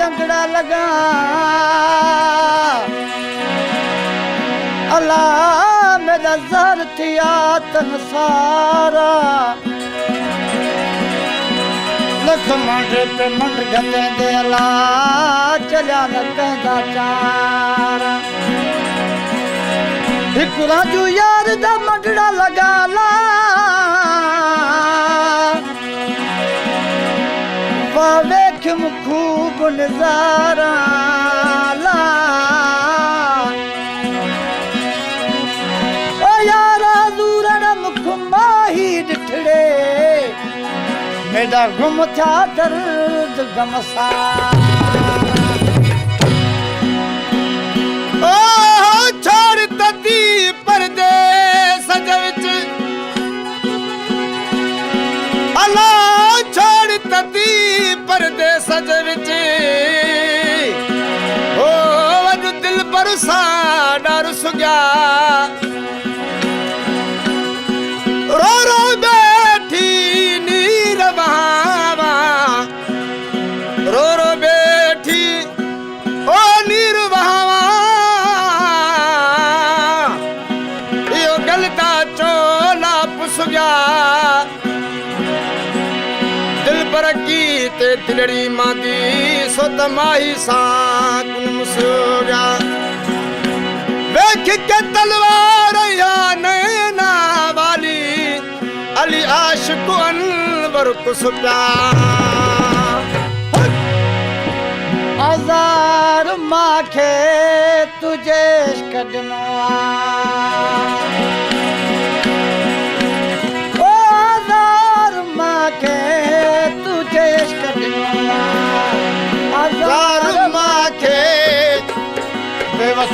डंगड़ा लगा अल्लाह मेरा ज़र थिया तन सारा लख मंड पे मंड गते दे अल्लाह चलिया न कहंदा चारा हिक राजू यार दा मंडड़ा लगा ला वेखम खूब नजारा ला ओ यारा दूरण मुख माही डिठड़े मेरा गुम था दर्द गमसा ओ छोड़ तती परदेस विच अल्लाह छोड़ तती परदेस विच ओ वज दिल पर साडा रुस गया रो रो बैठी नीर बहावा रो रो बैठी ओ नीर बहावा यो गलता चोला पुस गया पर की ते दिलड़ी मांदी सो तमाही सान मुसोगा देख के तलवार या नैना वाली अली आशिक अनवर कुसुप्या हजार माखे तुझे कदनो हजार माखे बेवस